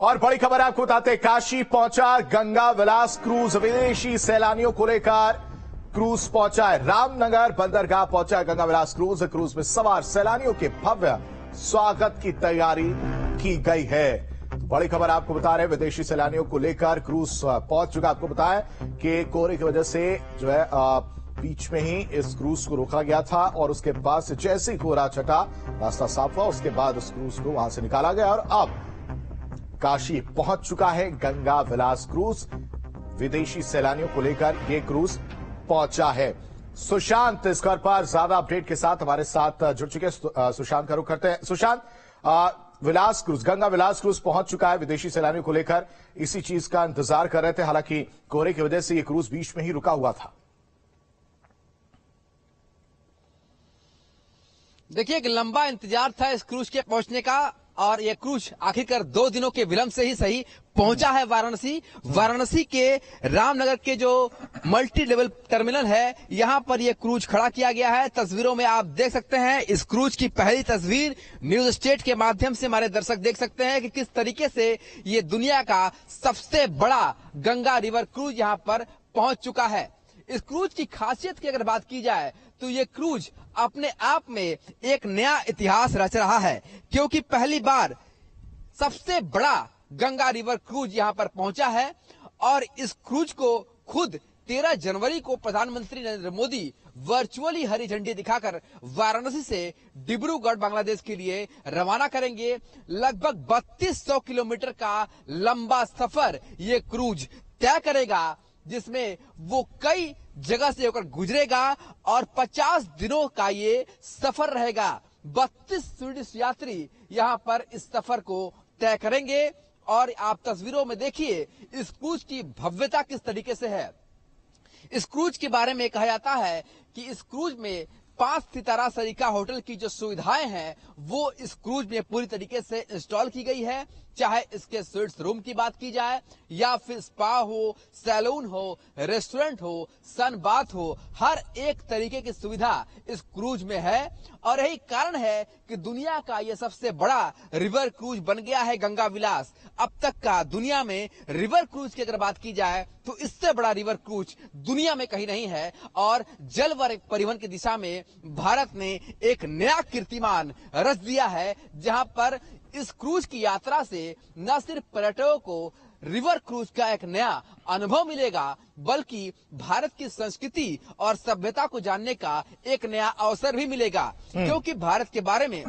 और बड़ी खबर आपको बताते हैं, काशी पहुंचा गंगा विलास क्रूज। विदेशी सैलानियों को लेकर क्रूज पहुंचा है। रामनगर बंदरगाह पहुंचा है गंगा विलास क्रूज। क्रूज में सवार सैलानियों के भव्य स्वागत की तैयारी की गई है। तो बड़ी खबर आपको बता रहे हैं, विदेशी सैलानियों को लेकर क्रूज पहुंच चुका। आपको बताया कि कोहरे की वजह से जो है बीच में ही इस क्रूज को रोका गया था और उसके बाद से जैसे ही कोहरा छटा, रास्ता साफ हुआ, उसके बाद उस क्रूज को वहां से निकाला गया और अब काशी पहुंच चुका है गंगा विलास क्रूज। विदेशी सैलानियों को लेकर यह क्रूज पहुंचा है। सुशांत इस खबर पर ज्यादा अपडेट के साथ हमारे साथ जुड़ चुके हैं। सुशांत का रुख करते हैं। सुशांत, विलास क्रूज, गंगा विलास क्रूज पहुंच चुका है। विदेशी सैलानियों को लेकर इसी चीज का इंतजार कर रहे थे, हालांकि कोहरे की वजह से यह क्रूज बीच में ही रुका हुआ था। देखिए, एक लंबा इंतजार था इस क्रूज के पहुंचने का और यह क्रूज आखिरकार 2 दिनों के विलंब से ही सही पहुंचा है वाराणसी। वाराणसी के रामनगर के जो मल्टी लेवल टर्मिनल है, यहां पर यह क्रूज खड़ा किया गया है। तस्वीरों में आप देख सकते हैं इस क्रूज की पहली तस्वीर न्यूज स्टेट के माध्यम से हमारे दर्शक देख सकते हैं कि किस तरीके से ये दुनिया का सबसे बड़ा गंगा रिवर क्रूज यहां पर पहुंच चुका है। इस क्रूज की खासियत की अगर बात की जाए तो ये क्रूज अपने आप में एक नया इतिहास रच रहा है, क्योंकि पहली बार सबसे बड़ा गंगा रिवर क्रूज यहां पर पहुंचा है और इस क्रूज को खुद 13 जनवरी को प्रधानमंत्री नरेंद्र मोदी वर्चुअली हरी झंडी दिखाकर वाराणसी से डिब्रूगढ़ बांग्लादेश के लिए रवाना करेंगे। लगभग 3200 किलोमीटर का लंबा सफर ये क्रूज तय करेगा, जिसमें वो कई जगह से होकर गुजरेगा और 50 दिनों का ये सफर रहेगा। 32 स्वीडिश यात्री यहां पर इस सफर को तय करेंगे और आप तस्वीरों में देखिए इस क्रूज की भव्यता किस तरीके से है। इस क्रूज के बारे में कहा जाता है कि इस क्रूज में 5 सितारा सरीका होटल की जो सुविधाएं हैं वो इस क्रूज में पूरी तरीके से इंस्टॉल की गई है। चाहे इसके स्वीट्स रूम की बात की जाए या फिर स्पा हो, सैलून हो, रेस्टोरेंट हो, सन बाथ हो, हर एक तरीके की सुविधा इस क्रूज में है और यही कारण है कि दुनिया का यह सबसे बड़ा रिवर क्रूज बन गया है गंगा विलास। अब तक का दुनिया में रिवर क्रूज की अगर बात की जाए तो इससे बड़ा रिवर क्रूज दुनिया में कहीं नहीं है और जल परिवहन की दिशा में भारत ने एक नया कीर्तिमान रच दिया है, जहां पर इस क्रूज की यात्रा से न सिर्फ पर्यटकों को रिवर क्रूज का एक नया अनुभव मिलेगा, बल्कि भारत की संस्कृति और सभ्यता को जानने का एक नया अवसर भी मिलेगा। क्योंकि भारत के बारे में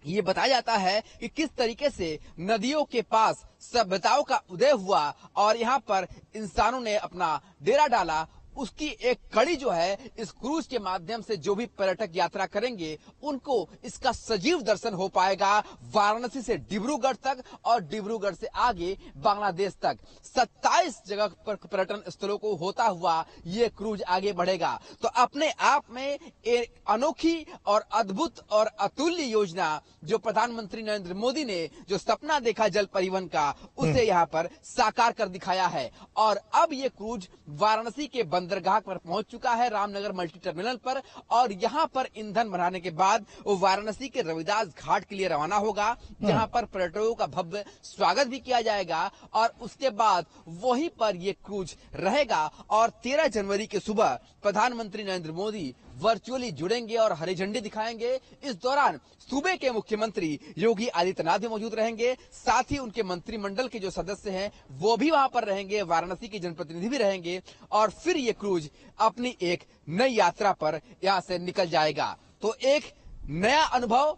ये बताया जाता है कि किस तरीके से नदियों के पास सभ्यताओं का उदय हुआ और यहाँ पर इंसानों ने अपना डेरा डाला। उसकी एक कड़ी जो है इस क्रूज के माध्यम से जो भी पर्यटक यात्रा करेंगे उनको इसका सजीव दर्शन हो पाएगा। वाराणसी से डिब्रूगढ़ तक और डिब्रूगढ़ से आगे बांग्लादेश तक 27 जगह पर पर्यटन स्थलों को होता हुआ ये क्रूज आगे बढ़ेगा। तो अपने आप में एक अनोखी और अद्भुत और अतुल्य योजना जो प्रधानमंत्री नरेंद्र मोदी ने जो सपना देखा जल परिवहन का, उसे यहाँ पर साकार कर दिखाया है। और अब ये क्रूज वाराणसी के बंदरगाह पर पहुंच चुका है, रामनगर मल्टी टर्मिनल पर, और यहां पर ईंधन भराने के बाद वो वाराणसी के रविदास घाट के लिए रवाना होगा, जहां पर पर्यटकों का भव्य स्वागत भी किया जाएगा और उसके बाद वहीं पर ये क्रूज रहेगा और 13 जनवरी की सुबह प्रधानमंत्री नरेंद्र मोदी वर्चुअली जुड़ेंगे और हरी झंडी दिखाएंगे। इस दौरान सूबे के मुख्यमंत्री योगी आदित्यनाथ भी मौजूद रहेंगे, साथ ही उनके मंत्रिमंडल के जो सदस्य हैं वो भी वहां पर रहेंगे, वाराणसी के जनप्रतिनिधि भी रहेंगे और फिर ये क्रूज अपनी एक नई यात्रा पर यहां से निकल जाएगा। तो एक नया अनुभव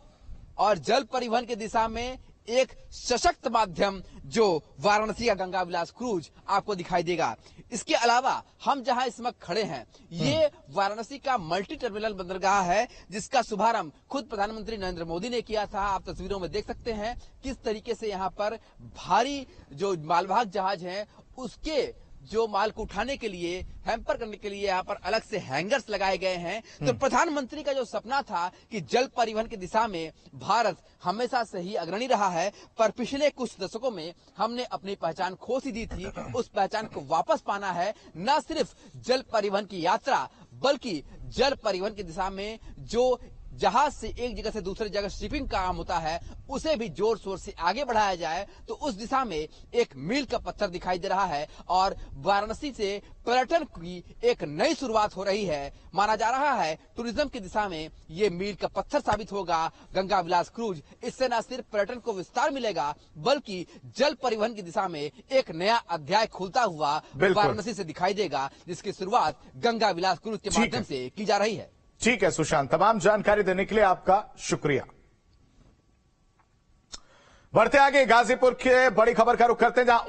और जल परिवहन की दिशा में एक सशक्त माध्यम जो वाराणसी का गंगा विलास क्रूज आपको दिखाई देगा। इसके अलावा हम जहां इस वक्त खड़े हैं ये वाराणसी का मल्टी टर्मिनल बंदरगाह है, जिसका शुभारंभ खुद प्रधानमंत्री नरेंद्र मोदी ने किया था। आप तस्वीरों में देख सकते हैं किस तरीके से यहाँ पर भारी जो मालवाहक जहाज हैं उसके जो माल को उठाने के लिए, हैम्पर करने के लिए यहाँ पर अलग से हैंगर्स लगाए गए हैं। तो प्रधानमंत्री का जो सपना था कि जल परिवहन की दिशा में भारत हमेशा से ही अग्रणी रहा है, पर पिछले कुछ दशकों में हमने अपनी पहचान खो सी दी थी। उस पहचान को वापस पाना है, न सिर्फ जल परिवहन की यात्रा बल्कि जल परिवहन की दिशा में जो जहाज से एक जगह से दूसरी जगह शिपिंग का काम होता है, उसे भी जोर शोर से आगे बढ़ाया जाए, तो उस दिशा में एक मील का पत्थर दिखाई दे रहा है और वाराणसी से पर्यटन की एक नई शुरुआत हो रही है। माना जा रहा है टूरिज्म की दिशा में ये मील का पत्थर साबित होगा गंगा विलास क्रूज। इससे न सिर्फ पर्यटन को विस्तार मिलेगा, बल्कि जल परिवहन की दिशा में एक नया अध्याय खुलता हुआ वाराणसी से दिखाई देगा, जिसकी शुरुआत गंगा विलास क्रूज के माध्यम से की जा रही है। ठीक है सुशांत, तमाम जानकारी देने के लिए आपका शुक्रिया। बढ़ते आगे गाजीपुर के बड़ी खबर का रुख करते हैं, जहां